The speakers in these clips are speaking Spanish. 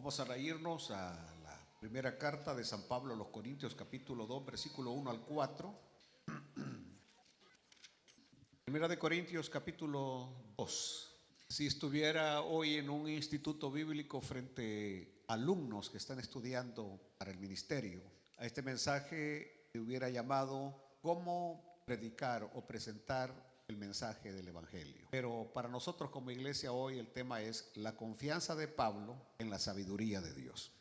Vamos a irnos a la primera carta de San Pablo a los Corintios, capítulo 2, versículo 1 al 4. Primera de Corintios, capítulo 2. Si estuviera hoy en un instituto bíblico frente a alumnos que están estudiando para el ministerio, a este mensaje le hubiera llamado ¿cómo predicar o presentar el mensaje del Evangelio? Pero para nosotros como iglesia hoy el tema es la confianza de Pablo en la sabiduría de Dios.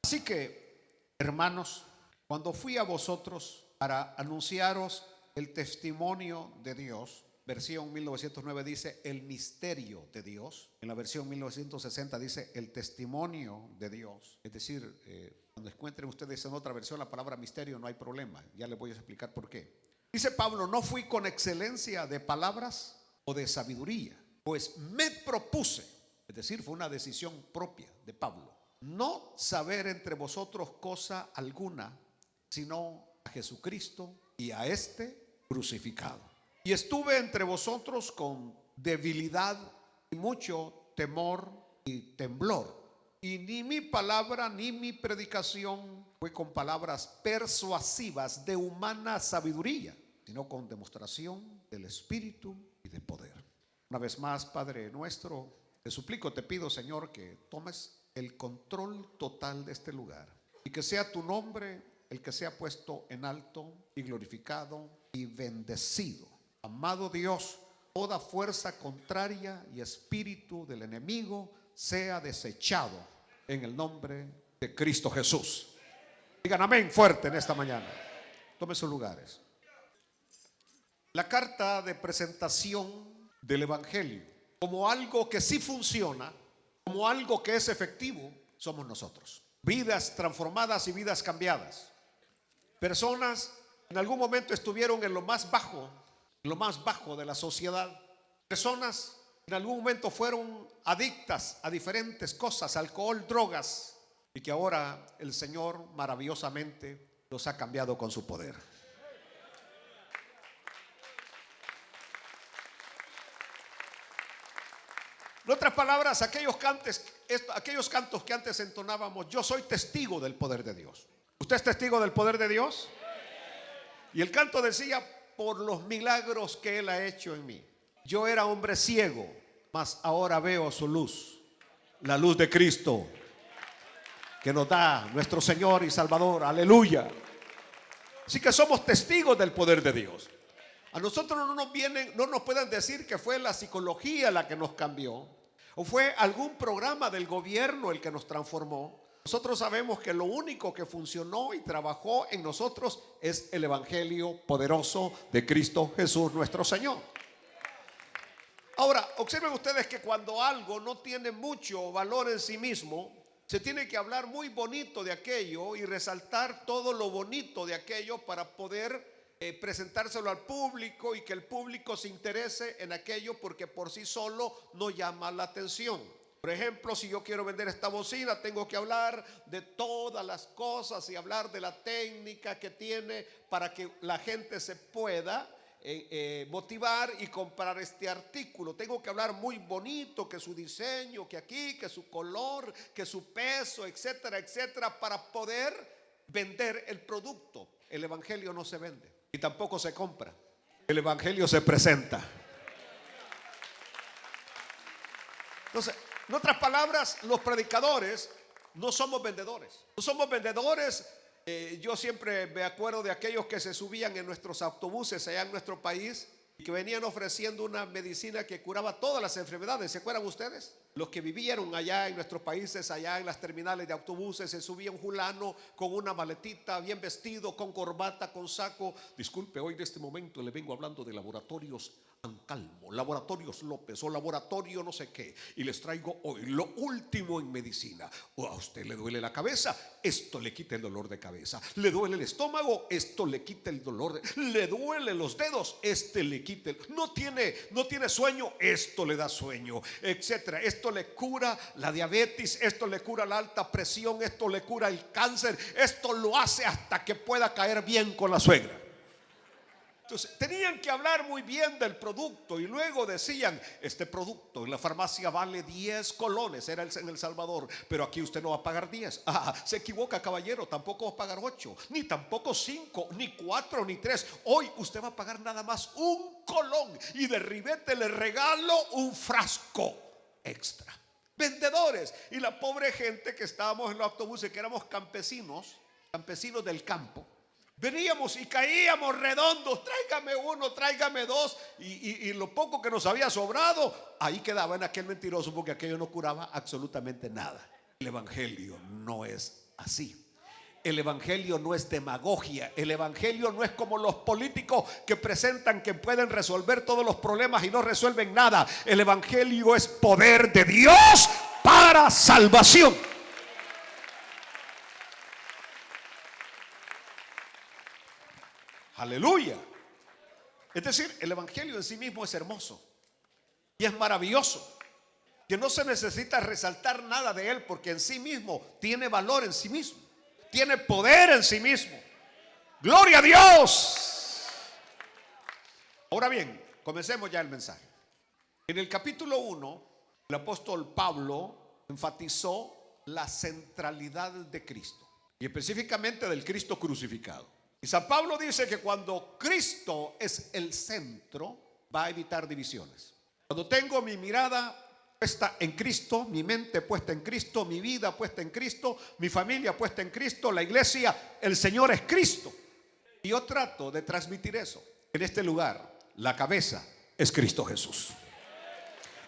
Así que, hermanos, cuando fui a vosotros para anunciaros el testimonio de Dios, versión 1909 dice el misterio de Dios, en la versión 1960 dice el testimonio de Dios. Es decir, cuando encuentren ustedes en otra versión la palabra misterio no hay problema, ya les voy a explicar por qué. Dice Pablo, no fui con excelencia de palabras o de sabiduría, pues me propuse, es decir, fue una decisión propia de Pablo, no saber entre vosotros cosa alguna, sino a Jesucristo y a este crucificado. Y estuve entre vosotros con debilidad y mucho temor y temblor. Y ni mi palabra ni mi predicación fue con palabras persuasivas de humana sabiduría, sino con demostración del Espíritu y de poder. Una vez más, Padre nuestro, te suplico, te pido, Señor, que tomes el control total de este lugar y que sea tu nombre el que sea puesto en alto y glorificado y bendecido. Amado Dios, toda fuerza contraria y espíritu del enemigo sea desechado en el nombre de Cristo Jesús. Digan amén fuerte en esta mañana. Tomen sus lugares. La carta de presentación del Evangelio como algo que sí funciona, como algo que es efectivo, somos nosotros. Vidas transformadas y vidas cambiadas. Personas en algún momento estuvieron en lo más bajo de la sociedad. Personas en algún momento fueron adictas a diferentes cosas, alcohol, drogas, y que ahora el Señor maravillosamente los ha cambiado con su poder. En otras palabras, aquellos cantos que antes entonábamos, yo soy testigo del poder de Dios. ¿Usted es testigo del poder de Dios? Y el canto decía, por los milagros que Él ha hecho en mí. Yo era hombre ciego, mas ahora veo su luz, la luz de Cristo que nos da nuestro Señor y Salvador. Aleluya. Así que somos testigos del poder de Dios. A nosotros no nos pueden decir que fue la psicología la que nos cambió o fue algún programa del gobierno el que nos transformó. Nosotros sabemos que lo único que funcionó y trabajó en nosotros es el Evangelio poderoso de Cristo Jesús nuestro Señor. Ahora, observen ustedes que cuando algo no tiene mucho valor en sí mismo, se tiene que hablar muy bonito de aquello y resaltar todo lo bonito de aquello para poder presentárselo al público y que el público se interese en aquello, porque por sí solo no llama la atención. Por ejemplo, si yo quiero vender esta bocina, tengo que hablar de todas las cosas y hablar de la técnica que tiene para que la gente se pueda motivar y comprar este artículo. Tengo que hablar muy bonito, que su diseño, que aquí, que su color, que su peso, etcétera, etcétera, para poder vender el producto. El Evangelio no se vende y tampoco se compra. El Evangelio se presenta. Entonces, en otras palabras, los predicadores no somos vendedores. No somos vendedores. Yo siempre me acuerdo de aquellos que se subían en nuestros autobuses allá en nuestro país y que venían ofreciendo una medicina que curaba todas las enfermedades. ¿Se acuerdan ustedes? Los que vivieron allá en nuestros países, allá en las terminales de autobuses, se subía un fulano con una maletita, bien vestido, con corbata, con saco. Disculpe, hoy de este momento le vengo hablando de laboratorios Ancalmo, laboratorios López o laboratorio no sé qué, y les traigo hoy lo último en medicina. O a usted le duele la cabeza, esto le quita el dolor de cabeza. Le duele el estómago, esto le quita el dolor le duelen los dedos, le quita no tiene sueño, esto le da sueño, etcétera. Esto le cura la diabetes, esto le cura la alta presión, esto le cura el cáncer, esto lo hace hasta que pueda caer bien con la suegra. Entonces tenían que hablar muy bien del producto y luego decían: este producto en la farmacia vale 10 colones, era en El Salvador, pero aquí usted no va a pagar 10. Se equivoca, caballero, tampoco va a pagar 8, ni tampoco 5, ni 4, ni 3. Hoy usted va a pagar nada más un colón y de ribete le regalo un frasco extra. Vendedores y la pobre gente que estábamos en los autobuses, que éramos campesinos del campo, veníamos y caíamos redondos: tráigame uno, tráigame dos, y lo poco que nos había sobrado, ahí quedaba en aquel mentiroso, porque aquello no curaba absolutamente nada. El evangelio no es así. El evangelio no es demagogia. El evangelio no es como los políticos que presentan que pueden resolver todos los problemas y no resuelven nada. El evangelio es poder de Dios para salvación. Aleluya. Es decir, el evangelio en sí mismo es hermoso y es maravilloso, que no se necesita resaltar nada de él, porque en sí mismo tiene valor en sí mismo, tiene poder en sí mismo. Gloria a Dios. Ahora bien, comencemos ya el mensaje. En el capítulo 1, el apóstol Pablo enfatizó la centralidad de Cristo, y específicamente del Cristo crucificado. Y San Pablo dice que cuando Cristo es el centro, va a evitar divisiones. Cuando tengo mi mirada puesta en Cristo, mi mente puesta en Cristo, mi vida puesta en Cristo, mi familia puesta en Cristo, la iglesia, el Señor es Cristo. Y yo trato de transmitir eso. En este lugar, la cabeza es Cristo Jesús.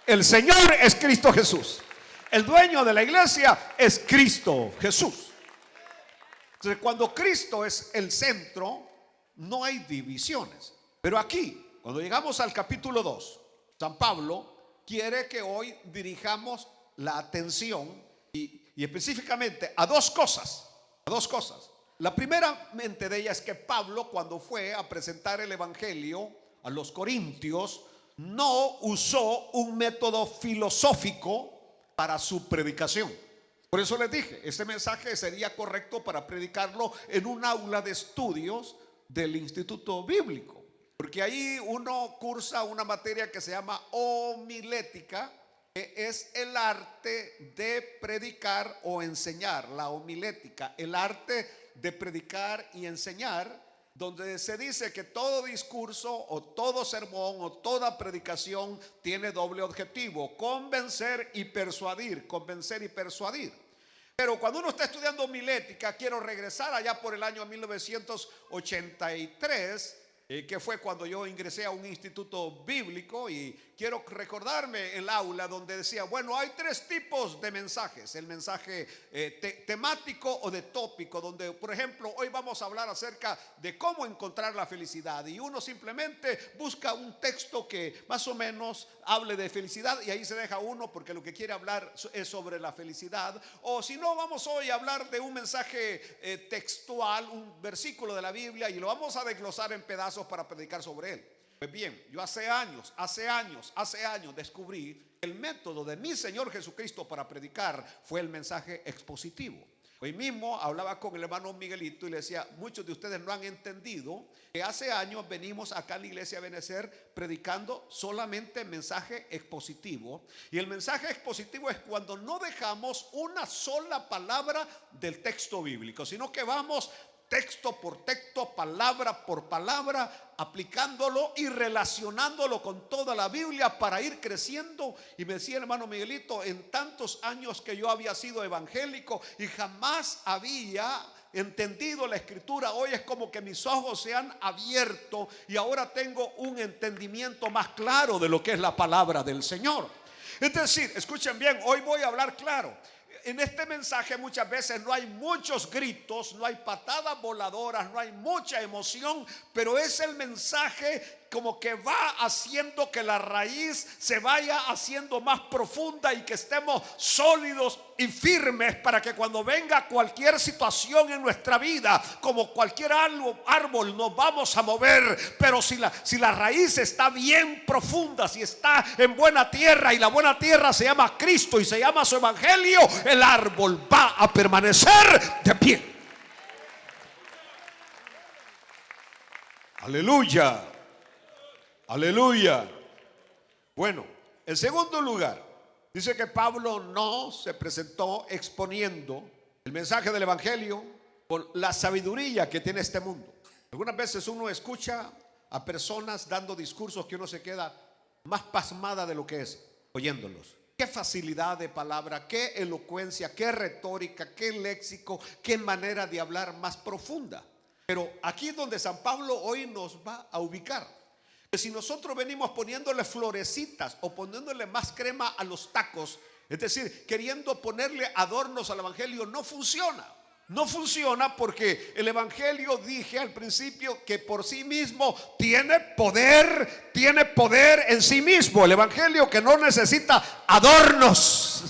El Señor es Cristo Jesús. El dueño de la iglesia es Cristo Jesús. Entonces, cuando Cristo es el centro, no hay divisiones. Pero aquí, cuando llegamos al capítulo 2, San Pablo quiere que hoy dirijamos la atención y específicamente a dos cosas. La primera mente de ellas es que Pablo, cuando fue a presentar el evangelio a los corintios, no usó un método filosófico para su predicación. Por eso les dije, este mensaje sería correcto para predicarlo en un aula de estudios del Instituto Bíblico, porque ahí uno cursa una materia que se llama homilética, que es el arte de predicar o enseñar. La homilética, el arte de predicar y enseñar, donde se dice que todo discurso o todo sermón o toda predicación tiene doble objetivo: convencer y persuadir, Pero cuando uno está estudiando homilética, quiero regresar allá por el año 1983, que fue cuando yo ingresé a un instituto bíblico, y quiero recordarme el aula donde decía: bueno, hay tres tipos de mensajes: el mensaje temático o de tópico, donde por ejemplo hoy vamos a hablar acerca de cómo encontrar la felicidad, y uno simplemente busca un texto que más o menos hable de felicidad y ahí se deja uno, porque lo que quiere hablar es sobre la felicidad. O si no, vamos hoy a hablar de un mensaje textual, un versículo de la Biblia, y lo vamos a desglosar en pedazos para predicar sobre él. Pues bien, yo hace años descubrí que el método de mi Señor Jesucristo para predicar fue el mensaje expositivo. Hoy mismo hablaba con el hermano Miguelito y le decía: muchos de ustedes no han entendido que hace años venimos acá a la iglesia Benecer predicando solamente mensaje expositivo. Y el mensaje expositivo es cuando no dejamos una sola palabra del texto bíblico, sino que vamos texto por texto, palabra por palabra, aplicándolo y relacionándolo con toda la Biblia para ir creciendo. Y me decía el hermano Miguelito: en tantos años que yo había sido evangélico y jamás había entendido la escritura, hoy es como que mis ojos se han abierto y ahora tengo un entendimiento más claro de lo que es la palabra del Señor. Es decir, escuchen bien, hoy voy a hablar claro. En este mensaje muchas veces no hay muchos gritos, no hay patadas voladoras, no hay mucha emoción, pero es el mensaje como que va haciendo que la raíz se vaya haciendo más profunda y que estemos sólidos y firmes, para que cuando venga cualquier situación en nuestra vida, como cualquier árbol, nos vamos a mover. Pero si la raíz está bien profunda, si está en buena tierra, y la buena tierra se llama Cristo y se llama su evangelio, el árbol va a permanecer de pie. Aleluya. Aleluya. Bueno, en segundo lugar, dice que Pablo no se presentó exponiendo el mensaje del evangelio con la sabiduría que tiene este mundo. Algunas veces uno escucha a personas dando discursos que uno se queda más pasmada de lo que es oyéndolos. Qué facilidad de palabra, qué elocuencia, qué retórica, qué léxico, qué manera de hablar más profunda. Pero aquí es donde San Pablo hoy nos va a ubicar. Que si nosotros venimos poniéndole florecitas o poniéndole más crema a los tacos, es decir, queriendo ponerle adornos al evangelio, no funciona. No funciona porque el evangelio, dije al principio, que por sí mismo tiene poder en sí mismo. El evangelio que no necesita adornos.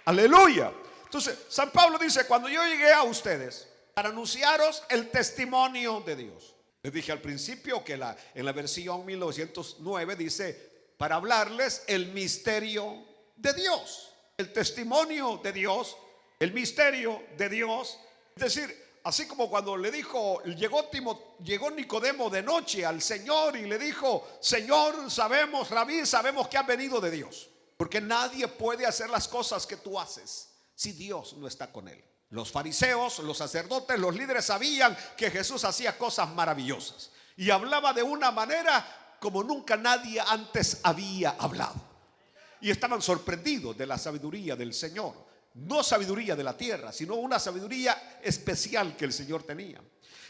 Aleluya. Entonces, San Pablo dice: cuando yo llegué a ustedes para anunciaros el testimonio de Dios. Les dije al principio que en la versión 1909 dice: para hablarles el misterio de Dios, el testimonio de Dios, el misterio de Dios. Es decir, así como cuando le dijo, llegó Nicodemo de noche al Señor y le dijo: Señor, sabemos, Rabí, sabemos que has venido de Dios, porque nadie puede hacer las cosas que tú haces si Dios no está con él. Los fariseos, los sacerdotes, los líderes sabían que Jesús hacía cosas maravillosas y hablaba de una manera como nunca nadie antes había hablado. Y estaban sorprendidos de la sabiduría del Señor. No sabiduría de la tierra, sino una sabiduría especial que el Señor tenía.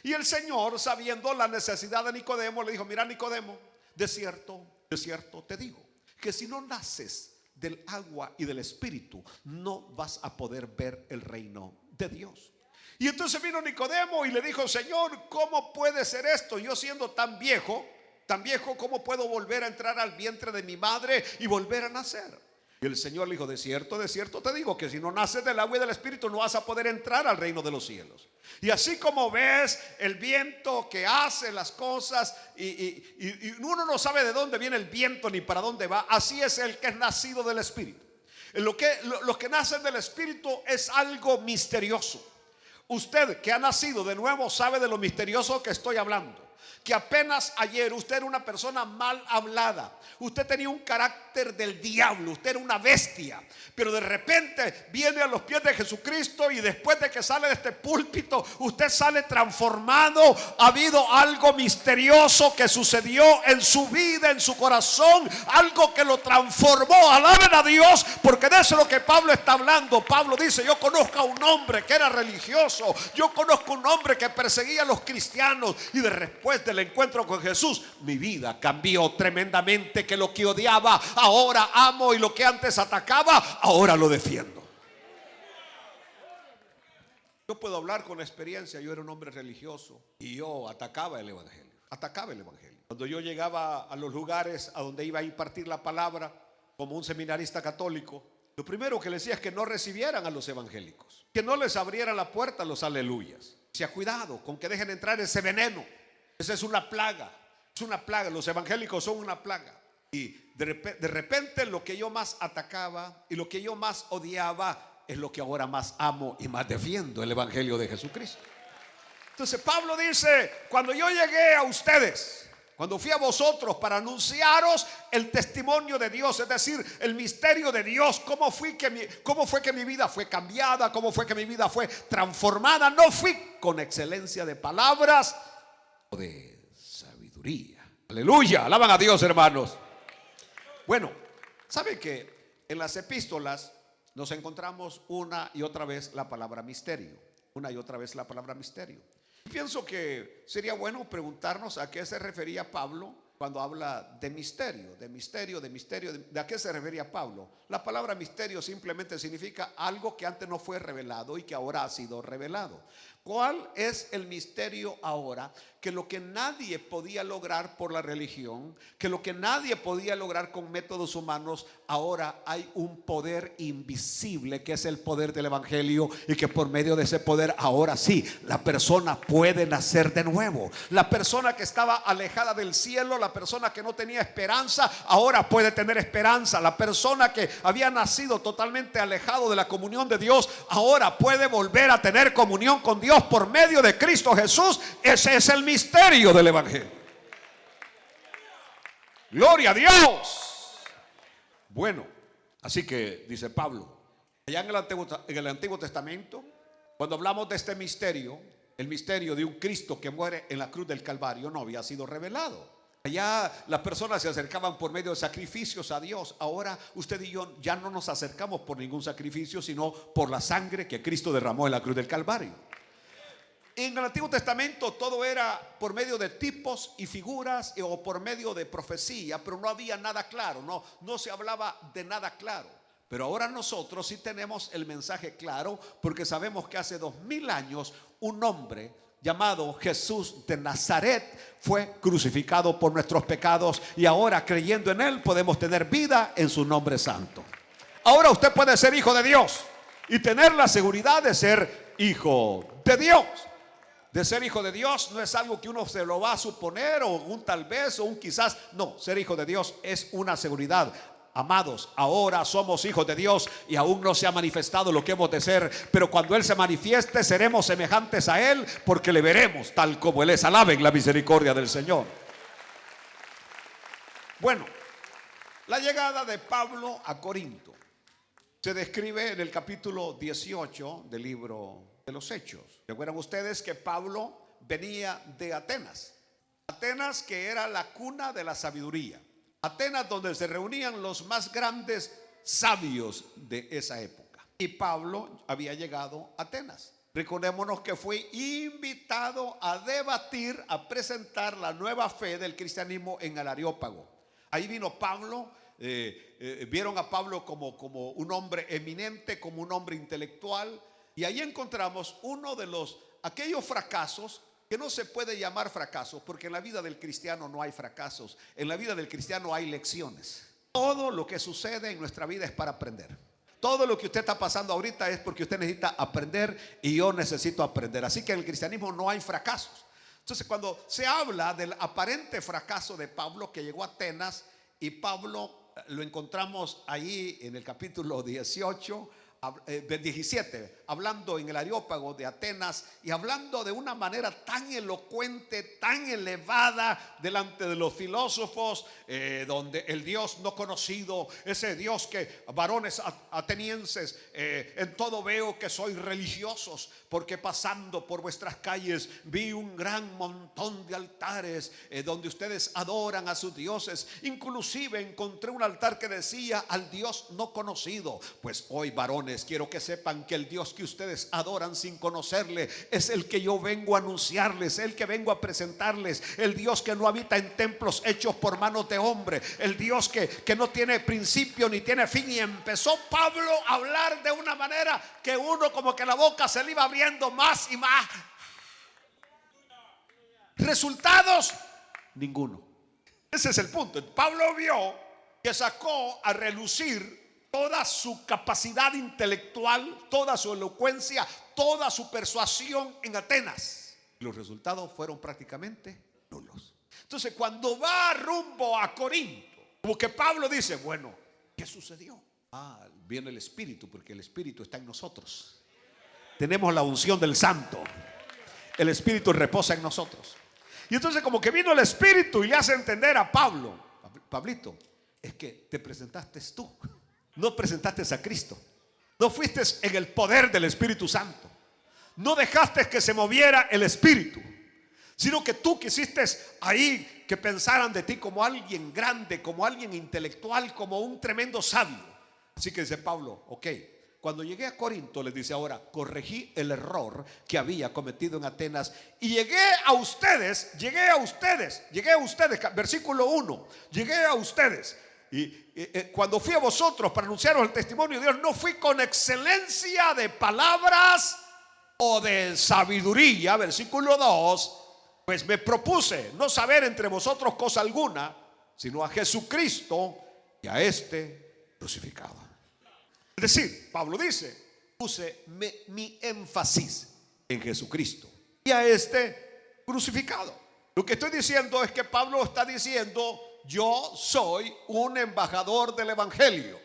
Y el Señor, sabiendo la necesidad de Nicodemo, le dijo: mira, Nicodemo, de cierto te digo, que si no naces del agua y del espíritu, no vas a poder ver el reino de Dios. Y entonces vino Nicodemo y le dijo: Señor, ¿cómo puede ser esto? Yo siendo tan viejo, ¿cómo puedo volver a entrar al vientre de mi madre y volver a nacer? Y el Señor le dijo: de cierto te digo, que si no naces del agua y del espíritu, no vas a poder entrar al reino de los cielos. Y así como ves el viento que hace las cosas y uno no sabe de dónde viene el viento ni para dónde va, así es el que es nacido del espíritu. Los que nacen del espíritu es algo misterioso. Usted que ha nacido de nuevo sabe de lo misterioso que estoy hablando. Que apenas ayer usted era una persona mal hablada, usted tenía un carácter del diablo, usted era una bestia, pero de repente viene a los pies de Jesucristo y después de que sale de este púlpito, usted sale transformado. Ha habido algo misterioso que sucedió en su vida, en su corazón, algo que lo transformó. Alaben a Dios, porque de eso es lo que Pablo está hablando. Pablo dice: yo conozco a un hombre que era religioso, yo conozco a un hombre que perseguía a los cristianos, y después del encuentro con Jesús, mi vida cambió tremendamente, que lo que odiaba ahora amo, y lo que antes atacaba ahora lo defiendo. Yo puedo hablar con experiencia. Yo era un hombre religioso y yo atacaba el evangelio. Cuando yo llegaba a los lugares a donde iba a impartir la palabra como un seminarista católico, lo primero que les decía es que no recibieran a los evangélicos, que no les abrieran la puerta a los aleluyas. Sea cuidado con que dejen entrar ese veneno. Esa es una plaga. Los evangélicos son una plaga. Y de repente lo que yo más atacaba y lo que yo más odiaba es lo que ahora más amo y más defiendo: el evangelio de Jesucristo. Entonces Pablo dice: cuando yo llegué a ustedes, cuando fui a vosotros para anunciaros el testimonio de Dios, es decir, el misterio de Dios, cómo fue que mi vida fue cambiada, cómo fue que mi vida fue transformada. No fui con excelencia de palabras o de sabiduría. Aleluya, alaban a Dios, hermanos. Bueno, ¿sabe que en las epístolas nos encontramos una y otra vez la palabra misterio? Pienso que sería bueno preguntarnos a qué se refería Pablo cuando habla de misterio. ¿De a qué se refería Pablo? La palabra misterio simplemente significa algo que antes no fue revelado y que ahora ha sido revelado. ¿Cuál es el misterio ahora? Que lo que nadie podía lograr por la religión, que lo que nadie podía lograr con métodos humanos, ahora hay un poder invisible que es el poder del evangelio, y que por medio de ese poder ahora sí la persona puede nacer de nuevo. La persona que estaba alejada del cielo, la persona que no tenía esperanza, ahora puede tener esperanza. La persona que había nacido totalmente alejado de la comunión de Dios, ahora puede volver a tener comunión con Dios por medio de Cristo Jesús. Ese es el misterio del Evangelio. Gloria a Dios. Bueno, así que dice Pablo, allá en el Antiguo Testamento, cuando hablamos de este misterio, el misterio de un Cristo que muere en la cruz del Calvario no había sido revelado. Allá las personas se acercaban por medio de sacrificios a Dios. Ahora usted y yo ya no nos acercamos por ningún sacrificio, sino por la sangre que Cristo derramó en la cruz del Calvario. En el Antiguo Testamento todo era por medio de tipos y figuras o por medio de profecía, pero no había nada claro, no se hablaba de nada claro. Pero ahora nosotros sí tenemos el mensaje claro, porque sabemos que hace 2000 años un hombre llamado Jesús de Nazaret fue crucificado por nuestros pecados, y ahora creyendo en él podemos tener vida en su nombre santo. Ahora usted puede ser hijo de Dios y tener la seguridad de ser hijo de Dios. De ser hijo de Dios no es algo que uno se lo va a suponer, o un tal vez, o un quizás. No, ser hijo de Dios es una seguridad. Amados, ahora somos hijos de Dios y aún no se ha manifestado lo que hemos de ser, pero cuando Él se manifieste seremos semejantes a Él, porque le veremos tal como Él es. Alaben la misericordia del Señor. Bueno, la llegada de Pablo a Corinto se describe en el capítulo 18 del libro de los Hechos. ¿Recuerdan ustedes que Pablo venía de Atenas? Atenas, que era la cuna de la sabiduría. Atenas, donde se reunían los más grandes sabios de esa época. Y Pablo había llegado a Atenas. Recordémonos que fue invitado a debatir, a presentar la nueva fe del cristianismo en el Areópago. Ahí vino Pablo. Vieron a Pablo como un hombre eminente, como un hombre intelectual. Y ahí encontramos uno de aquellos fracasos que no se puede llamar fracasos, porque en la vida del cristiano no hay fracasos. En la vida del cristiano hay lecciones. Todo lo que sucede en nuestra vida es para aprender. Todo lo que usted está pasando ahorita es porque usted necesita aprender, y yo necesito aprender. Así que en el cristianismo no hay fracasos. Entonces, cuando se habla del aparente fracaso de Pablo, que llegó a Atenas, y Pablo lo encontramos ahí en el capítulo 17, hablando en el Areópago de Atenas, y hablando de una manera tan elocuente, tan elevada delante de los filósofos, donde el Dios no conocido, ese Dios que varones atenienses, en todo veo que sois religiosos, porque pasando por vuestras calles vi un gran montón de altares donde ustedes adoran a sus dioses. Inclusive encontré un altar que decía al Dios no conocido. Pues hoy, varones, quiero que sepan que el Dios que ustedes adoran sin conocerle es el que yo vengo a anunciarles, el que vengo a presentarles, el Dios que no habita en templos hechos por manos de hombre, el Dios que no tiene principio ni tiene fin. Y empezó Pablo a hablar de una manera que uno como que la boca se le iba abriendo más y más. Resultados, ninguno. Ese es el punto. Pablo vio que sacó a relucir toda su capacidad intelectual, toda su elocuencia, toda su persuasión en Atenas. Los resultados fueron prácticamente nulos. Entonces, cuando va rumbo a Corinto, como que Pablo dice, bueno, ¿qué sucedió? Viene el Espíritu, porque el Espíritu está en nosotros. Tenemos la unción del Santo. El Espíritu reposa en nosotros. Y entonces como que vino el Espíritu y le hace entender a Pablo, Pablito, es que te presentaste tú, no presentaste a Cristo, no fuiste en el poder del Espíritu Santo, no dejaste que se moviera el Espíritu, sino que tú quisiste ahí que pensaran de ti como alguien grande, como alguien intelectual, como un tremendo sabio. Así que dice Pablo, ok, cuando llegué a Corinto, les dice ahora, corregí el error que había cometido en Atenas y llegué a ustedes, versículo 1, llegué a ustedes. Y cuando fui a vosotros para anunciaros el testimonio de Dios, no fui con excelencia de palabras o de sabiduría, versículo 2, pues me propuse no saber entre vosotros cosa alguna, sino a Jesucristo y a este crucificado. Es decir, Pablo dice, puse mi énfasis en Jesucristo y a este crucificado. Lo que estoy diciendo es que Pablo está diciendo: yo soy un embajador del evangelio.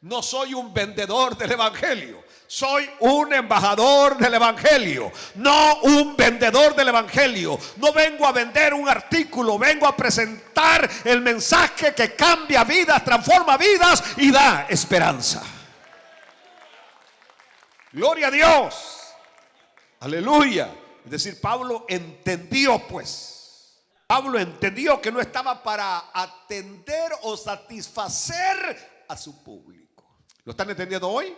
No soy un vendedor del evangelio. Soy un embajador del evangelio, no un vendedor del evangelio. No vengo a vender un artículo, vengo a presentar el mensaje que cambia vidas, transforma vidas y da esperanza. Gloria a Dios. Aleluya. Es decir, Pablo entendió, pues. Pablo entendió que no estaba para atender o satisfacer a su público. ¿Lo están entendiendo hoy?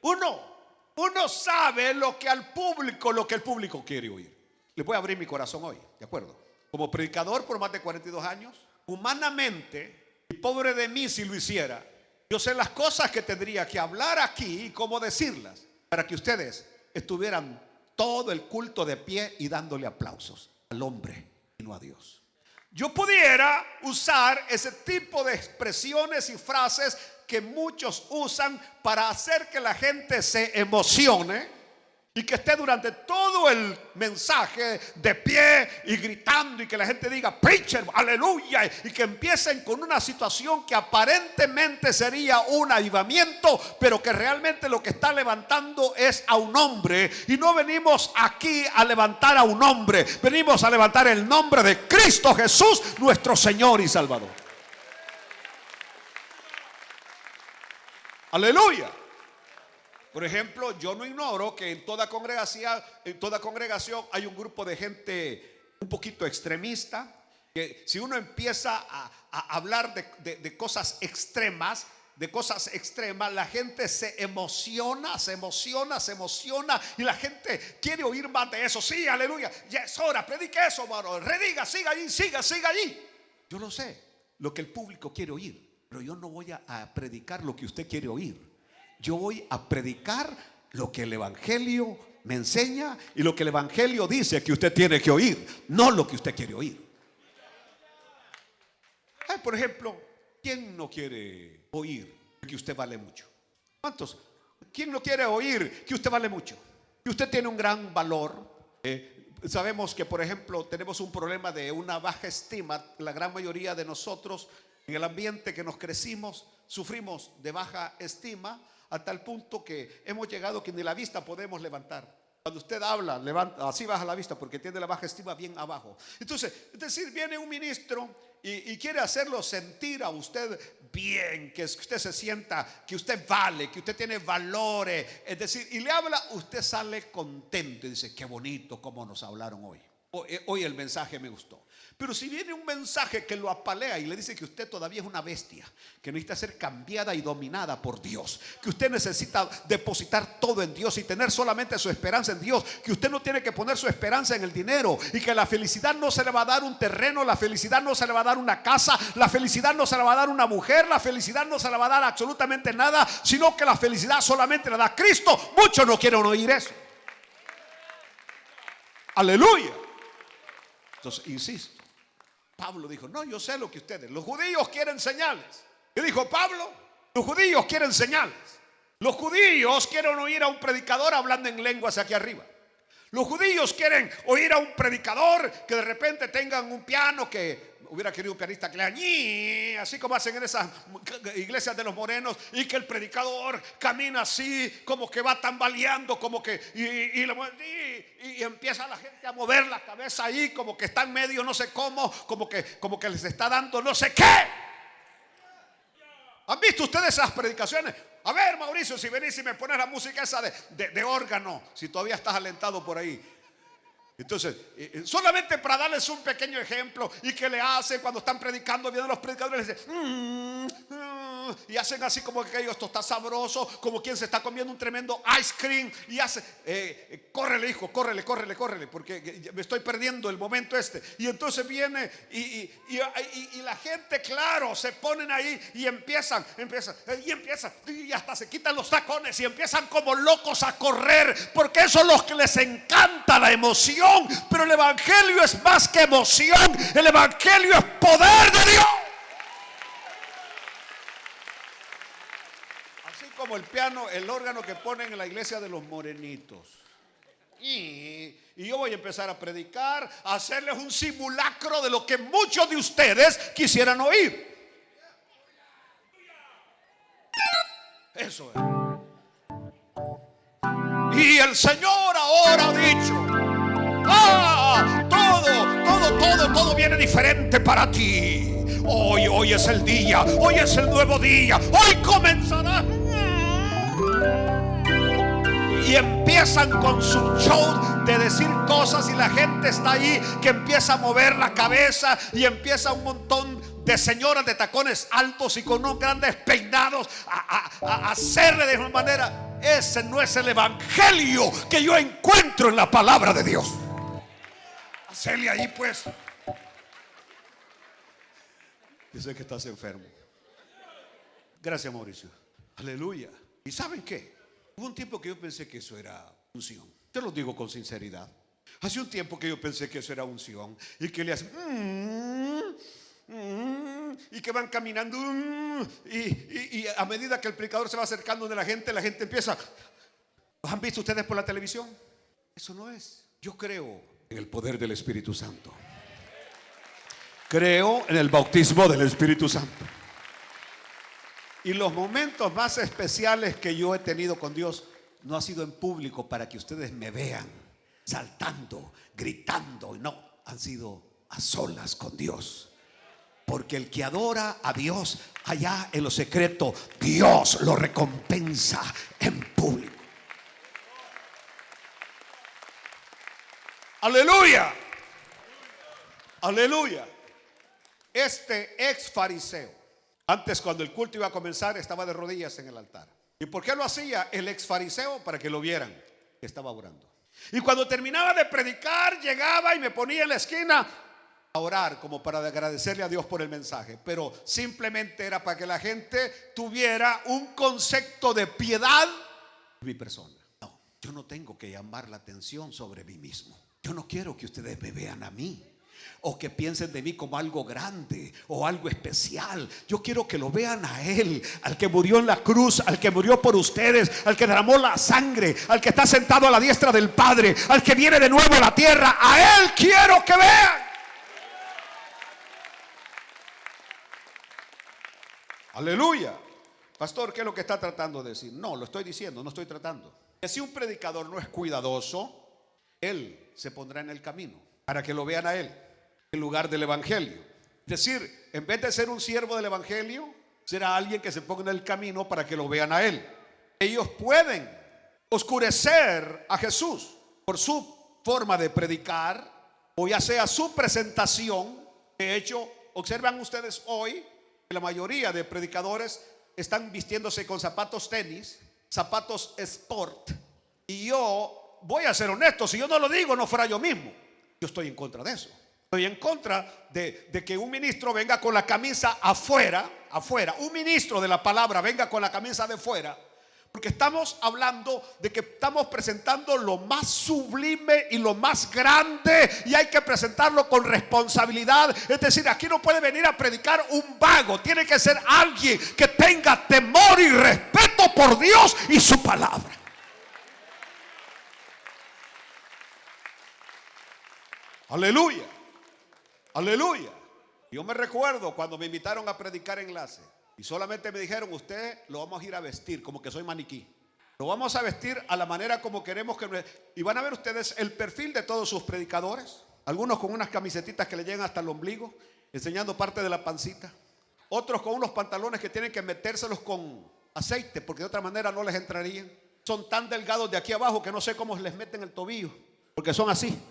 Uno sabe lo que el público quiere oír. Les voy a abrir mi corazón hoy, ¿de acuerdo? Como predicador por más de 42 años, humanamente, y pobre de mí si lo hiciera, yo sé las cosas que tendría que hablar aquí y cómo decirlas, para que ustedes estuvieran todo el culto de pie y dándole aplausos al hombre y no a Dios. Yo pudiera usar ese tipo de expresiones y frases que muchos usan para hacer que la gente se emocione y que esté durante todo el mensaje de pie y gritando, y que la gente diga preacher, aleluya, y que empiecen con una situación que aparentemente sería un avivamiento, pero que realmente lo que está levantando es a un hombre. Y no venimos aquí a levantar a un hombre, venimos a levantar el nombre de Cristo Jesús, nuestro Señor y Salvador. Aleluya. Por ejemplo, yo no ignoro que en toda congregación hay un grupo de gente un poquito extremista, que si uno empieza a hablar de cosas extremas, la gente se emociona y la gente quiere oír más de eso. Sí, aleluya, ya es hora, predique eso, hermano, rediga, siga allí. Yo lo sé, lo que el público quiere oír. Pero yo no voy a predicar lo que usted quiere oír. Yo voy a predicar lo que el evangelio me enseña y lo que el evangelio dice que usted tiene que oír, no lo que usted quiere oír. Por ejemplo, ¿quién no quiere oír que usted vale mucho? ¿Cuántos? ¿Quién no quiere oír que usted vale mucho? Que usted tiene un gran valor. Sabemos que, por ejemplo, tenemos un problema de una baja estima. La gran mayoría de nosotros, en el ambiente que nos crecimos, sufrimos de baja estima, a tal punto que hemos llegado que ni la vista podemos levantar. Cuando usted habla, levanta, así baja la vista porque tiene la baja estima bien abajo. Entonces, es decir, viene un ministro y quiere hacerlo sentir a usted bien, que usted se sienta, que usted vale, que usted tiene valores. Es decir, y le habla, usted sale contento y dice: qué bonito cómo nos hablaron hoy. Hoy el mensaje me gustó. Pero si viene un mensaje que lo apalea y le dice que usted todavía es una bestia, que necesita ser cambiada y dominada por Dios, que usted necesita depositar todo en Dios y tener solamente su esperanza en Dios, que usted no tiene que poner su esperanza en el dinero, y que la felicidad no se le va a dar un terreno, la felicidad no se le va a dar una casa, la felicidad no se le va a dar una mujer, la felicidad no se le va a dar absolutamente nada, sino que la felicidad solamente la da Cristo. Muchos no quieren oír eso. Aleluya. Entonces, insisto, Pablo dijo: no, yo sé lo que ustedes, los judíos quieren señales. ¿Qué dijo Pablo? Los judíos quieren señales. Los judíos quieren oír a un predicador hablando en lenguas aquí arriba. Los judíos quieren oír a un predicador que de repente tengan un piano, que hubiera querido un pianista que le añí, así como hacen en esas iglesias de los morenos, y que el predicador camina así, como que va tambaleando, como que y empieza la gente a mover la cabeza ahí, como que está en medio no sé cómo, como que les está dando no sé qué. ¿Han visto ustedes esas predicaciones? A ver, Mauricio, si venís y me pones la música esa de órgano, si todavía estás alentado por ahí. Entonces, solamente para darles un pequeño ejemplo, y que le hacen cuando están predicando, vienen los predicadores y dicen y hacen así como que esto está sabroso, como quien se está comiendo un tremendo ice cream, y hace, córrele hijo, córrele, porque me estoy perdiendo el momento este. Y entonces viene y la gente, claro, se ponen ahí y empiezan y hasta se quitan los tacones y empiezan como locos a correr, porque eso es lo que les encanta, la emoción. Pero el evangelio es más que emoción, el evangelio es poder de Dios. Así como el piano, el órgano que ponen en la iglesia de los morenitos. Y yo voy a empezar a predicar, a hacerles un simulacro de lo que muchos de ustedes quisieran oír. Eso es. Y el Señor ahora ha dicho: todo viene diferente para ti. Hoy es el día, hoy es el nuevo día, hoy comenzará. Y empiezan con su show de decir cosas, y la gente está ahí que empieza a mover la cabeza, y empieza un montón de señoras de tacones altos y con unos grandes peinados a hacerle de una manera. Ese no es el evangelio que yo encuentro en la palabra de Dios. Hacerle ahí pues. Yo sé que estás enfermo. Gracias, Mauricio. Aleluya. ¿Y saben qué? Hubo un tiempo que yo pensé que eso era unción. Te lo digo con sinceridad. Hace un tiempo que yo pensé que eso era unción, y que le hacen y que van caminando y a medida que el predicador se va acercando de la gente empieza. ¿Los han visto ustedes por la televisión? Eso no es. Yo creo en el poder del Espíritu Santo. Creo en el bautismo del Espíritu Santo. Y los momentos más especiales que yo he tenido con Dios no ha sido en público para que ustedes me vean saltando, gritando. No, han sido a solas con Dios. Porque el que adora a Dios allá en lo secreto, Dios lo recompensa en público. Aleluya. Aleluya. Este ex fariseo, antes, cuando el culto iba a comenzar, estaba de rodillas en el altar. ¿Y por qué lo hacía el ex fariseo? Para que lo vieran que estaba orando. Y cuando terminaba de predicar, llegaba y me ponía en la esquina a orar, como para agradecerle a Dios por el mensaje. Pero simplemente era para que la gente tuviera un concepto de piedad de mi persona. No, yo no tengo que llamar la atención sobre mí mismo. Yo no quiero que ustedes me vean a mí, o que piensen de mí como algo grande o algo especial. Yo quiero que lo vean a Él, al que murió en la cruz, al que murió por ustedes, al que derramó la sangre, al que está sentado a la diestra del Padre, al que viene de nuevo a la tierra. A Él quiero que vean. Aleluya. Pastor, ¿qué es lo que está tratando de decir? No, lo estoy diciendo, no estoy tratando. Que si un predicador no es cuidadoso, él se pondrá en el camino para que lo vean a él en lugar del evangelio. Es decir, en vez de ser un siervo del evangelio, será alguien que se ponga en el camino para que lo vean a él. Ellos pueden oscurecer a Jesús por su forma de predicar, o ya sea su presentación. De hecho, observan ustedes hoy que la mayoría de predicadores están vistiéndose con zapatos tenis, zapatos sport. Y yo voy a ser honesto, si yo no lo digo, no fuera yo mismo. Yo estoy en contra de eso. Estoy en contra de que un ministro venga con la camisa afuera, un ministro de la palabra venga con la camisa de fuera, porque estamos hablando de que estamos presentando lo más sublime y lo más grande, y hay que presentarlo con responsabilidad. Es decir, aquí no puede venir a predicar un vago, tiene que ser alguien que tenga temor y respeto por Dios y su palabra. Aleluya. Aleluya. Yo me recuerdo cuando me invitaron a predicar enlace y solamente me dijeron: usted lo vamos a ir a vestir como que soy maniquí. Lo vamos a vestir a la manera como queremos que. Y van a ver ustedes el perfil de todos sus predicadores. Algunos con unas camisetitas que le llegan hasta el ombligo, enseñando parte de la pancita. Otros con unos pantalones que tienen que metérselos con aceite, porque de otra manera no les entrarían. Son tan delgados de aquí abajo que no sé cómo les meten el tobillo, porque son así.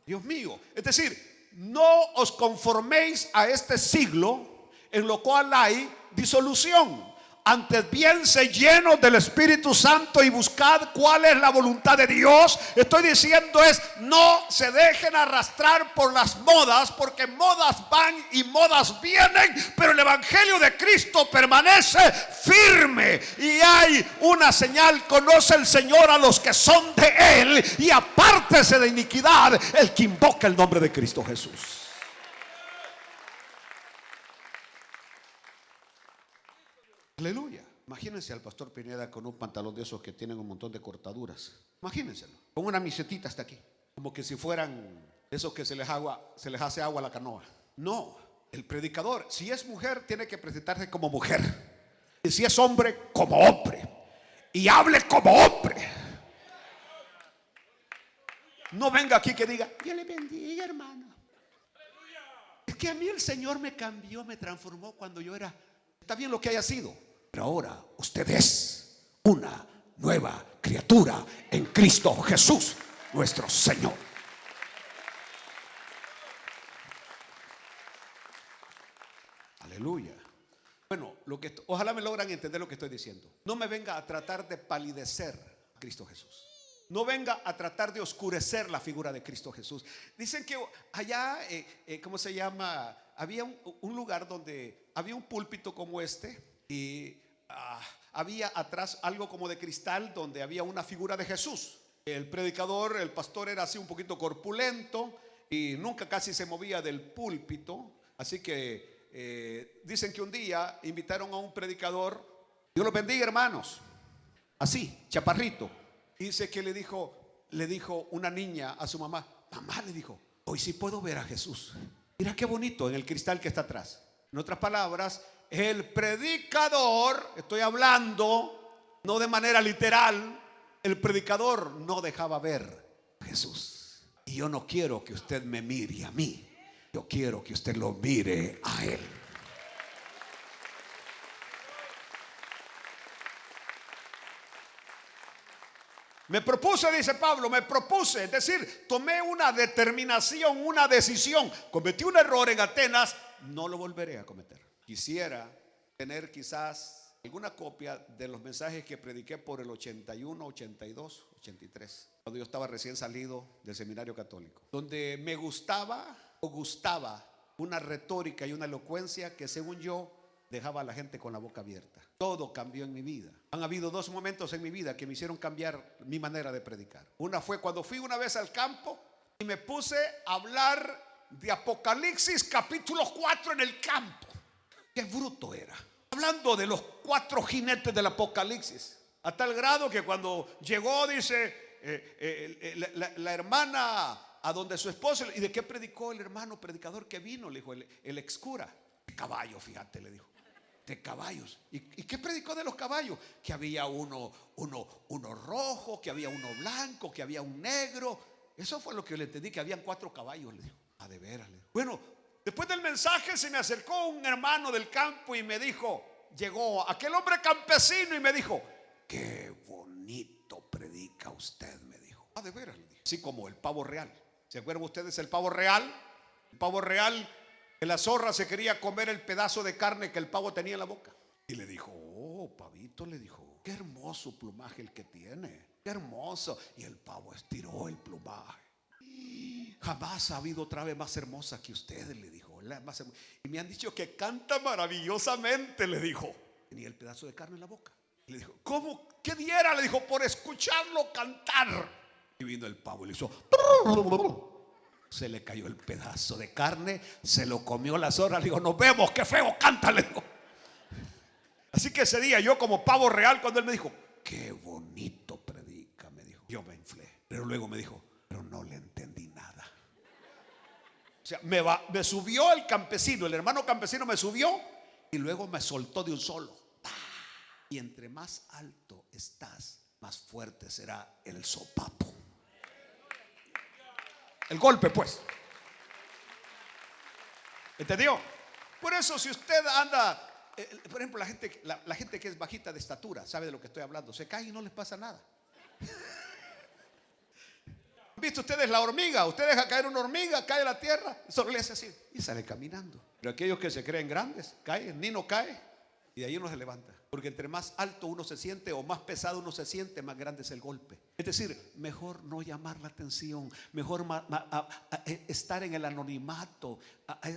Dios mío. Es decir, no os conforméis a este siglo en lo cual hay disolución. Antes bien, sé llenos del Espíritu Santo y buscad cuál es la voluntad de Dios. Estoy diciendo no se dejen arrastrar por las modas, porque modas van y modas vienen, pero el Evangelio de Cristo permanece firme. Y hay una señal: conoce el Señor a los que son de Él, y apártese de iniquidad el que invoca el nombre de Cristo Jesús. Aleluya. Imagínense al pastor Pineda con un pantalón de esos que tienen un montón de cortaduras. Imagínenselo. con una misetita hasta aquí, como que si fueran esos que se les hace agua a la canoa. No, el predicador, si es mujer, tiene que presentarse como mujer, y si es hombre, como hombre, y hable como hombre. No venga aquí que diga: Dios le bendiga, hermano. Es que a mí el Señor me cambió, me transformó cuando yo era. Está bien lo que haya sido, pero ahora usted es una nueva criatura en Cristo Jesús, nuestro Señor. Aleluya. Bueno, ojalá me logran entender lo que estoy diciendo. No me venga a tratar de palidecer a Cristo Jesús. No venga a tratar de oscurecer la figura de Cristo Jesús. Dicen que allá, ¿cómo se llama? Había un lugar donde había un púlpito como este, y había atrás algo como de cristal donde había una figura de Jesús. El predicador, el pastor, era así un poquito corpulento y nunca casi se movía del púlpito. Así que dicen que un día invitaron a un predicador. Dios los bendiga, hermanos. Así, chaparrito. Dice que le dijo una niña a su mamá: mamá, le dijo, hoy sí puedo ver a Jesús. Mira qué bonito en el cristal que está atrás. En otras palabras, el predicador, estoy hablando no de manera literal, el predicador no dejaba ver a Jesús. Y yo no quiero que usted me mire a mí, yo quiero que usted lo mire a Él. Me propuse, dice Pablo, es decir, tomé una determinación, una decisión. Cometí un error en Atenas, no lo volveré a cometer. Quisiera tener quizás alguna copia de los mensajes que prediqué por el 81, 82, 83, cuando yo estaba recién salido del seminario católico, donde me gustaba una retórica y una elocuencia que, según yo, dejaba a la gente con la boca abierta. Todo cambió en mi vida. Han habido dos momentos en mi vida que me hicieron cambiar mi manera de predicar. Una fue cuando fui una vez al campo y me puse a hablar de Apocalipsis capítulo 4 en el campo. Qué bruto era, hablando de los 4 jinetes del Apocalipsis, a tal grado que cuando llegó, dice la hermana a donde su esposo: ¿y de qué predicó el hermano predicador que vino? Le dijo el excura. De caballo, fíjate, le dijo, de caballos. ¿Y qué predicó de los caballos? Que había uno rojo, que había uno blanco, que había un negro. Eso fue lo que yo le entendí, que habían 4 caballos, le dijo. De veras, le dijo. Bueno, después del mensaje se me acercó un hermano del campo y me dijo, llegó aquel hombre campesino y me dijo: qué bonito predica usted, me dijo. De veras, le dije. Así como el pavo real. ¿Se acuerdan ustedes el pavo real? El pavo real, que la zorra se quería comer el pedazo de carne que el pavo tenía en la boca. Y le dijo: oh, pavito, le dijo, qué hermoso plumaje el que tiene, qué hermoso. Y el pavo estiró el plumaje. Jamás ha habido otra ave más hermosa que ustedes, le dijo. Y me han dicho que canta maravillosamente, le dijo. Tenía el pedazo de carne en la boca. Y le dijo: ¿cómo? ¿Qué diera? Le dijo, por escucharlo cantar. Y vino el pavo y le hizo. Se le cayó el pedazo de carne, se lo comió la zorra. Le digo: nos vemos, qué feo canta, le digo. Así que ese día yo, como pavo real, cuando él me dijo: qué bonito predica, me dijo, yo me inflé. Pero luego me dijo: pero no le entendí nada. O sea, me subió el campesino, el hermano campesino me subió y luego me soltó de un solo. Y entre más alto estás, más fuerte será el sopapo. El golpe, pues. ¿Entendió? Por eso, si usted anda, por ejemplo, la gente que es bajita de estatura, sabe de lo que estoy hablando, se cae y no les pasa nada. ¿Han visto ustedes la hormiga? Usted deja caer una hormiga, cae a la tierra, solo le hace así y sale caminando. Pero aquellos que se creen grandes, caen, Nino cae y de ahí uno se levanta. Porque entre más alto uno se siente o más pesado uno se siente, más grande es el golpe. Es decir, mejor no llamar la atención, mejor estar en el anonimato,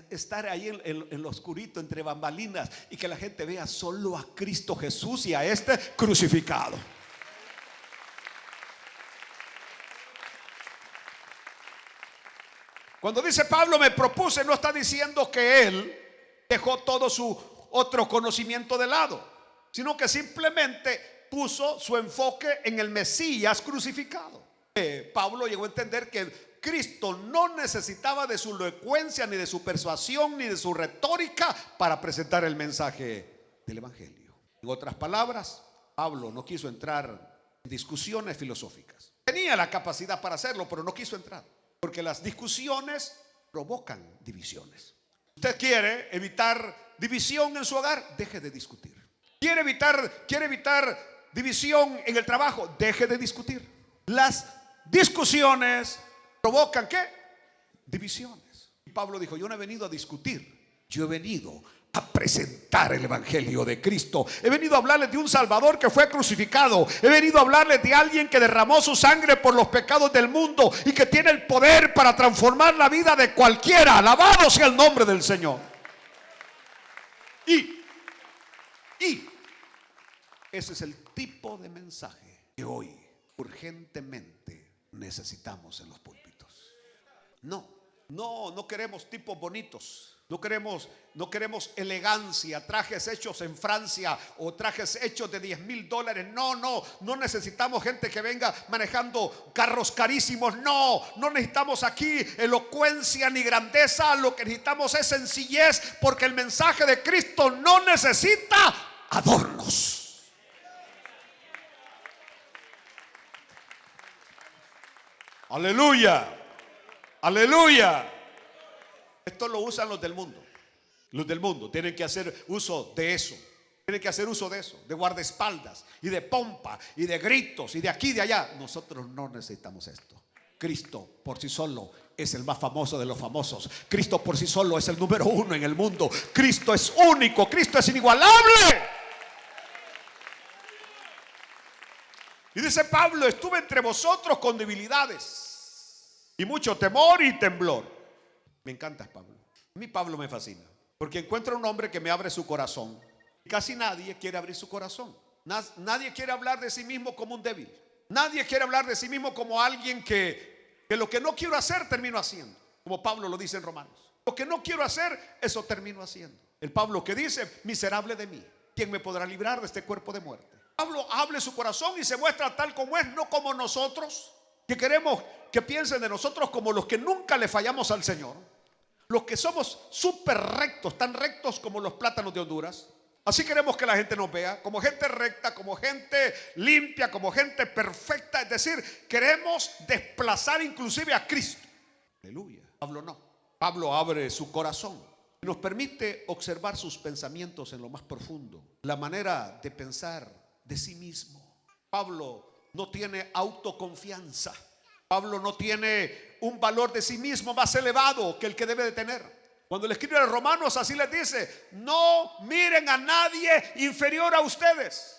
estar ahí en lo oscurito, entre bambalinas, y que la gente vea solo a Cristo Jesús y a este crucificado. Cuando dice Pablo me propuse, no está diciendo que él dejó todo su otro conocimiento de lado, sino que simplemente puso su enfoque en el Mesías crucificado. Pablo llegó a entender que Cristo no necesitaba de su elocuencia, ni de su persuasión, ni de su retórica para presentar el mensaje del Evangelio. En otras palabras, Pablo no quiso entrar en discusiones filosóficas. Tenía la capacidad para hacerlo, pero no quiso entrar, porque las discusiones provocan divisiones. Usted quiere evitar división en su hogar, deje de discutir. Quiere evitar división en el trabajo, deje de discutir. Las discusiones provocan ¿qué? Divisiones. Y Pablo dijo: yo no he venido a discutir, yo he venido a presentar el Evangelio de Cristo. He venido a hablarles de un Salvador que fue crucificado. He venido a hablarles de alguien que derramó su sangre por los pecados del mundo y que tiene el poder para transformar la vida de cualquiera. Alabado sea el nombre del Señor. Y ese es el tipo de mensaje que hoy urgentemente necesitamos en los púlpitos. No queremos tipos bonitos. No queremos elegancia, trajes hechos en Francia o trajes hechos de $10,000. No necesitamos gente que venga manejando carros carísimos. No necesitamos aquí elocuencia ni grandeza. Lo que necesitamos es sencillez, porque el mensaje de Cristo no necesita adornos. Aleluya, aleluya. Esto lo usan los del mundo. Los del mundo tienen que hacer uso de eso. Tienen que hacer uso de eso, de guardaespaldas y de pompa y de gritos y de aquí y de allá. Nosotros no necesitamos esto. Cristo por sí solo es el más famoso de los famosos. Cristo por sí solo es el número uno en el mundo. Cristo es único, Cristo es inigualable. Y dice Pablo: estuve entre vosotros con debilidades y mucho temor y temblor. Me encanta Pablo. A mí Pablo me fascina, porque encuentro un hombre que me abre su corazón. Casi nadie quiere abrir su corazón. Nadie quiere hablar de sí mismo como un débil. Nadie quiere hablar de sí mismo como alguien que lo que no quiero hacer termino haciendo, como Pablo lo dice en Romanos. Lo que no quiero hacer, eso termino haciendo. El Pablo que dice: miserable de mí, ¿quién me podrá librar de este cuerpo de muerte? Pablo abre su corazón y se muestra tal como es, no como nosotros, que queremos que piensen de nosotros como los que nunca le fallamos al Señor, los que somos súper rectos, tan rectos como los plátanos de Honduras. Así queremos que la gente nos vea, como gente recta, como gente limpia, como gente perfecta. Es decir, queremos desplazar inclusive a Cristo. Aleluya. Pablo no. Pablo abre su corazón y nos permite observar sus pensamientos en lo más profundo, la manera de pensar de sí mismo. Pablo no tiene autoconfianza. Pablo no tiene un valor de sí mismo más elevado que el que debe de tener. Cuando le escribe a los romanos, así les dice: no miren a nadie inferior a ustedes.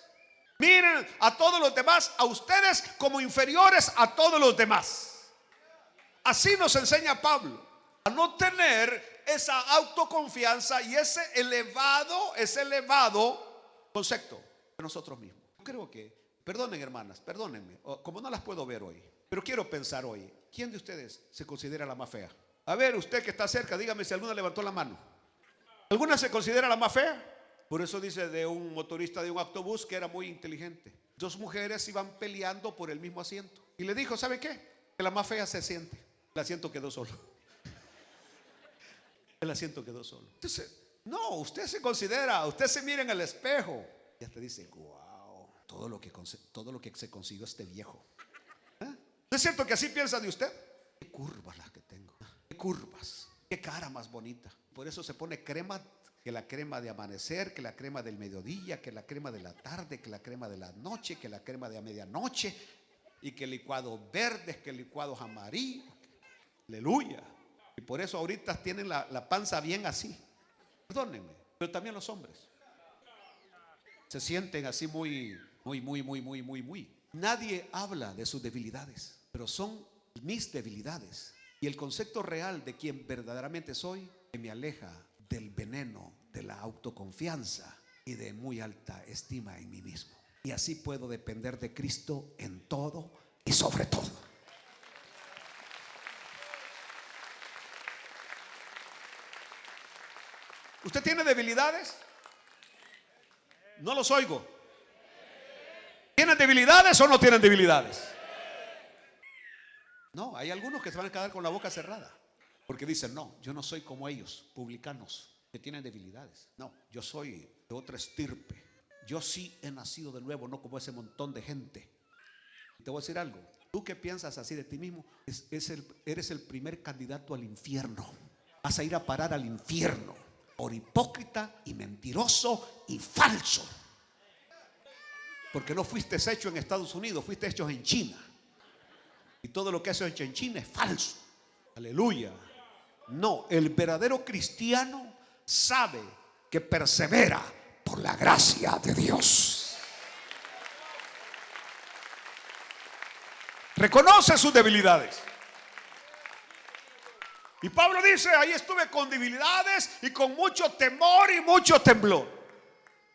Miren a todos los demás, a ustedes como inferiores a todos los demás. Así nos enseña Pablo a no tener esa autoconfianza y ese elevado concepto de nosotros mismos. Yo creo que, perdonen hermanas, perdónenme, como no las puedo ver hoy, pero quiero pensar hoy: ¿quién de ustedes se considera la más fea? A ver, usted que está cerca, dígame si alguna levantó la mano. ¿Alguna se considera la más fea? Por eso dice de un motorista de un autobús que era muy inteligente. 2 mujeres iban peleando por el mismo asiento y le dijo: ¿sabe qué? Que la más fea se siente. El asiento quedó solo. El asiento quedó solo. Entonces, no, usted se considera, usted se mira en el espejo y te dice: wow, todo lo que se consiguió este viejo. ¿No es cierto que así piensa de usted? Qué curvas las que tengo, qué curvas, qué cara más bonita. Por eso se pone crema, que la crema de amanecer, que la crema del mediodía, que la crema de la tarde, que la crema de la noche, que la crema de a medianoche, y que licuados verdes, que licuados amarillos. Aleluya. Y por eso ahorita tienen la panza bien así. Perdónenme, pero también los hombres se sienten así muy. Nadie habla de sus debilidades, pero son mis debilidades y el concepto real de quien verdaderamente soy, que me aleja del veneno de la autoconfianza y de muy alta estima en mí mismo. Y así puedo depender de Cristo en todo y sobre todo. ¿Usted tiene debilidades? No los oigo. ¿Tienen debilidades o no tienen debilidades? No, hay algunos que se van a quedar con la boca cerrada porque dicen, no, yo no soy como ellos, publicanos, que tienen debilidades. No, yo soy de otra estirpe. Yo sí he nacido de nuevo, no como ese montón de gente. Te voy a decir algo. Tú que piensas así de ti mismo, eres el primer candidato al infierno. Vas a ir a parar al infierno por hipócrita y mentiroso y falso. Porque no fuiste hecho en Estados Unidos, fuiste hecho en China. Y todo lo que has hecho en China es falso. Aleluya. No, el verdadero cristiano sabe que persevera por la gracia de Dios. Reconoce sus debilidades. Y Pablo dice, ahí estuve con debilidades y con mucho temor y mucho temblor.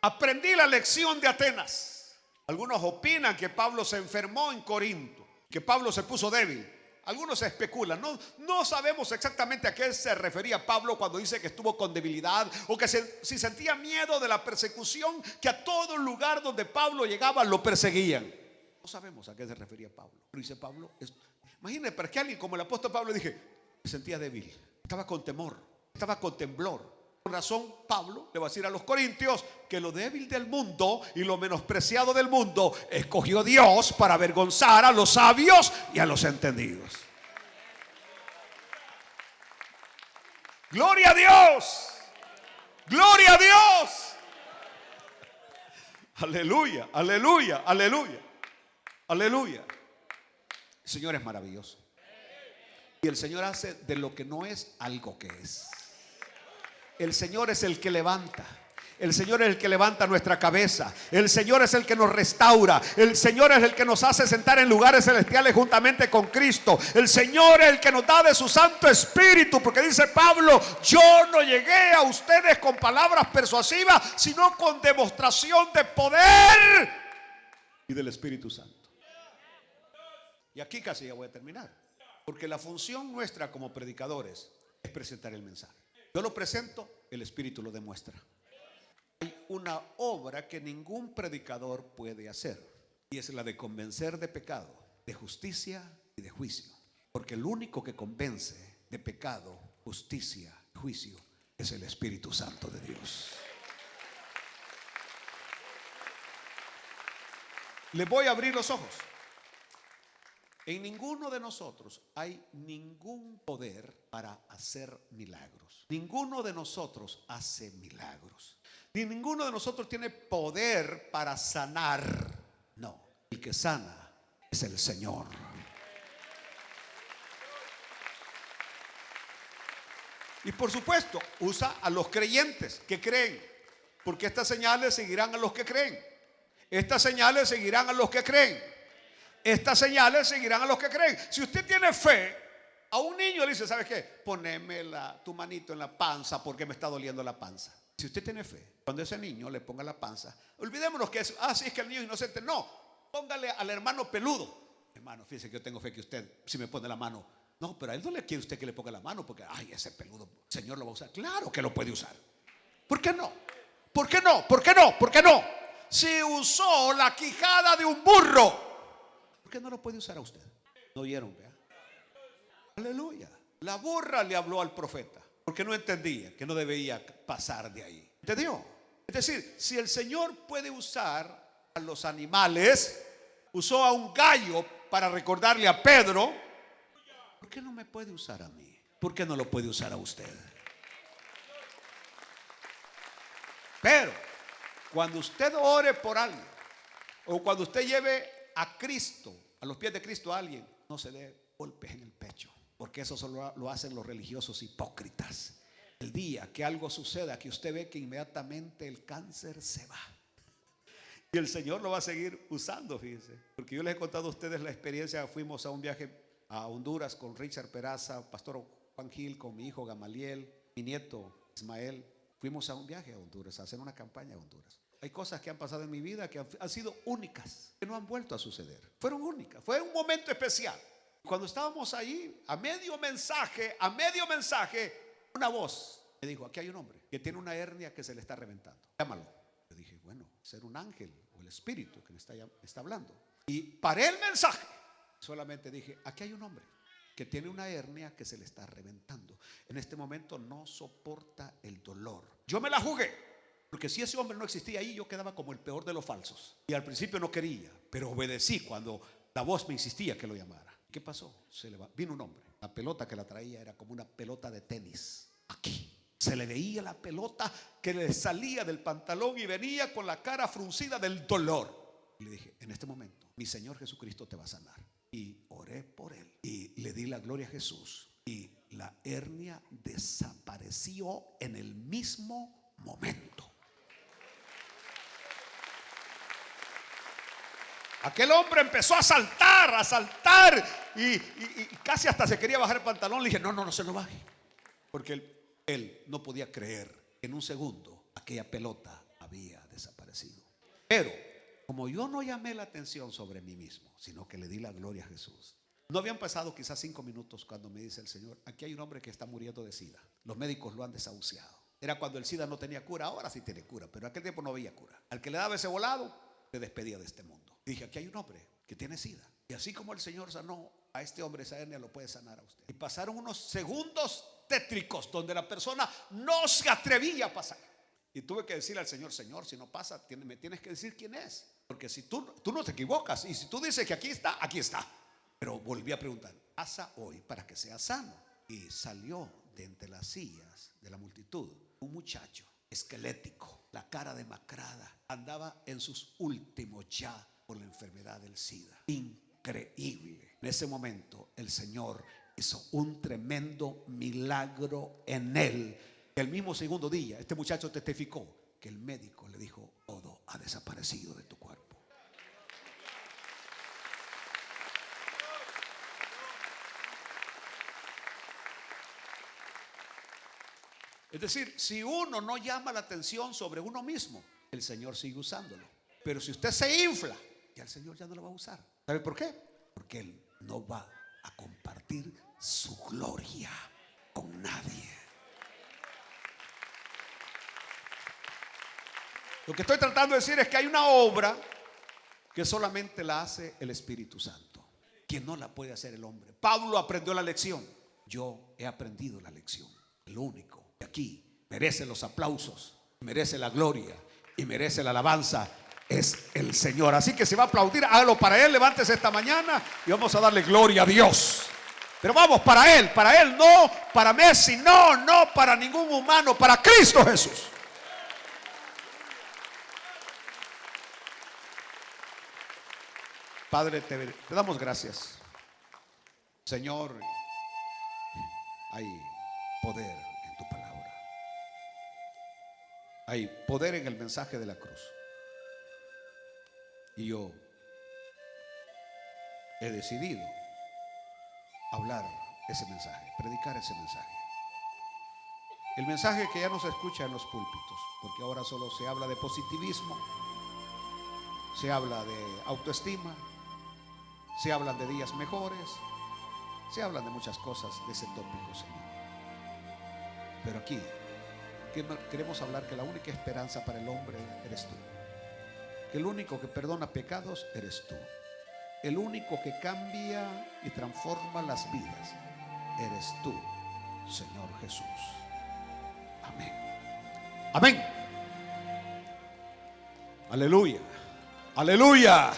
Aprendí la lección de Atenas. Algunos opinan que Pablo se enfermó en Corinto, que Pablo se puso débil. Algunos especulan, no sabemos exactamente a qué se refería Pablo cuando dice que estuvo con debilidad o que si sentía miedo de la persecución, que a todo lugar donde Pablo llegaba lo perseguían. No sabemos a qué se refería Pablo. Pero dice Pablo, imagínense, para que alguien como el apóstol Pablo dije, me sentía débil, estaba con temor, estaba con temblor. Por razón, Pablo le va a decir a los corintios que lo débil del mundo y lo menospreciado del mundo escogió Dios para avergonzar a los sabios y a los entendidos. Gloria a Dios, gloria a Dios. Aleluya, aleluya, aleluya, aleluya. El Señor es maravilloso. Y el Señor hace de lo que no es algo que es. El Señor es el que levanta. El Señor es el que levanta nuestra cabeza. El Señor es el que nos restaura. El Señor es el que nos hace sentar en lugares celestiales juntamente con Cristo. El Señor es el que nos da de su Santo Espíritu. Porque dice Pablo, yo no llegué a ustedes con palabras persuasivas, sino con demostración de poder y del Espíritu Santo. Y aquí casi ya voy a terminar. Porque la función nuestra como predicadores es presentar el mensaje. Yo lo presento, el Espíritu lo demuestra. Hay una obra que ningún predicador puede hacer, y es la de convencer de pecado, de justicia y de juicio. Porque el único que convence de pecado, justicia y juicio es el Espíritu Santo de Dios. Les voy a abrir los ojos. En ninguno de nosotros hay ningún poder para hacer milagros. Ninguno de nosotros hace milagros. Ni ninguno de nosotros tiene poder para sanar. No, el que sana es el Señor. Y por supuesto, usa a los creyentes que creen. Porque estas señales seguirán a los que creen. Estas señales seguirán a los que creen. Estas señales seguirán a los que creen. Si usted tiene fe, a un niño le dice, ¿sabes qué? Poneme tu manito en la panza porque me está doliendo la panza. Si usted tiene fe, cuando ese niño le ponga la panza, olvidémonos que es que el niño es inocente. No, póngale al hermano peludo. Hermano, fíjese que yo tengo fe que usted, si me pone la mano. No, pero a él no le quiere usted que le ponga la mano porque, ese peludo, el Señor lo va a usar. Claro que lo puede usar. ¿Por qué no? ¿Por qué no? ¿Por qué no? ¿Por qué no? Si usó la quijada de un burro, ¿por qué no lo puede usar a usted? ¿No oyeron? ¿Vea? Aleluya. La burra le habló al profeta porque no entendía que no debía pasar de ahí. ¿Entendió? Es decir, si el Señor puede usar a los animales, usó a un gallo para recordarle a Pedro, ¿por qué no me puede usar a mí? ¿Por qué no lo puede usar a usted? Pero cuando usted ore por alguien, o cuando usted lleve a Cristo, a los pies de Cristo a alguien, no se dé golpes en el pecho, porque eso solo lo hacen los religiosos hipócritas. El día que algo suceda, que usted ve que inmediatamente el cáncer se va, y el Señor lo va a seguir usando, fíjense. Porque yo les he contado a ustedes la experiencia. Fuimos a un viaje a Honduras con Richard Peraza, pastor Juan Gil, con mi hijo Gamaliel, mi nieto Ismael. Fuimos a un viaje a Honduras, a hacer una campaña a Honduras. Hay cosas que han pasado en mi vida que han sido únicas, que no han vuelto a suceder. Fueron únicas, fue un momento especial. Cuando estábamos ahí, a medio mensaje, una voz me dijo, aquí hay un hombre que tiene una hernia que se le está reventando. Llámalo. Yo dije, bueno, ser un ángel o el espíritu que me está hablando. Y paré el mensaje. Solamente dije, aquí hay un hombre que tiene una hernia que se le está reventando. En este momento no soporta el dolor. Yo me la jugué, porque si ese hombre no existía ahí, yo quedaba como el peor de los falsos. Y al principio no quería, pero obedecí cuando la voz me insistía que lo llamara. ¿Qué pasó? Vino un hombre. La pelota que la traía era como una pelota de tenis. Aquí se le veía la pelota que le salía del pantalón y venía con la cara fruncida del dolor. Y le dije, en este momento mi Señor Jesucristo te va a sanar. Y oré por él y le di la gloria a Jesús, y la hernia desapareció en el mismo momento. Aquel hombre empezó a saltar y casi hasta se quería bajar el pantalón. Le dije, no se lo baje, porque él no podía creer que en un segundo aquella pelota había desaparecido. Pero como yo no llamé la atención sobre mí mismo, sino que le di la gloria a Jesús, no habían pasado quizás 5 minutos cuando me dice el Señor, aquí hay un hombre que está muriendo de SIDA. Los médicos lo han desahuciado. Era cuando el SIDA no tenía cura, ahora sí tiene cura, pero en aquel tiempo no había cura. Al que le daba ese volado, se despedía de este mundo. Y dije, aquí hay un hombre que tiene SIDA, y así como el Señor sanó a este hombre, esa hernia lo puede sanar a usted. Y pasaron unos segundos tétricos donde la persona no se atrevía a pasar. Y tuve que decirle al Señor, Señor, si no pasa, me tienes que decir quién es. Porque si tú no te equivocas, y si tú dices que aquí está, aquí está. Pero volví a preguntar, pasa hoy para que sea sano. Y salió de entre las sillas de la multitud un muchacho esquelético, la cara demacrada, andaba en sus últimos ya por la enfermedad del SIDA. Increíble. En ese momento el Señor hizo un tremendo milagro en él. El mismo segundo día este muchacho testificó que el médico le dijo, todo ha desaparecido de tu cuerpo. Es decir, si uno no llama la atención sobre uno mismo, el Señor sigue usándolo. Pero si usted se infla, ya el Señor ya no lo va a usar. ¿Sabe por qué? Porque Él no va a compartir su gloria con nadie. Lo que estoy tratando de decir es que hay una obra que solamente la hace el Espíritu Santo, que no la puede hacer el hombre. Pablo aprendió la lección. Yo he aprendido la lección. El único que aquí merece los aplausos, merece la gloria y merece la alabanza es el Señor. Así que si va a aplaudir, hágalo para Él. Levántese esta mañana y vamos a darle gloria a Dios. Pero vamos, para Él, no para Messi, no para ningún humano, para Cristo Jesús. Padre, te damos gracias. Señor, hay poder en tu palabra. Hay poder en el mensaje de la cruz. Y yo he decidido hablar ese mensaje, predicar ese mensaje. El mensaje que ya no se escucha en los púlpitos, porque ahora solo se habla de positivismo, se habla de autoestima, se hablan de días mejores, se hablan de muchas cosas de ese tópico, Señor. Pero aquí queremos hablar que la única esperanza para el hombre eres tú. Que el único que perdona pecados eres tú. El único que cambia y transforma las vidas eres tú, Señor Jesús. Amén. Amén. Aleluya. Aleluya.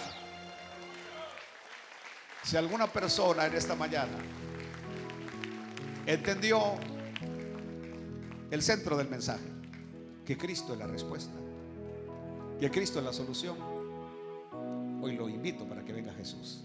Si alguna persona en esta mañana entendió el centro del mensaje, que Cristo es la respuesta, que Cristo es la solución, hoy lo invito para que venga Jesús.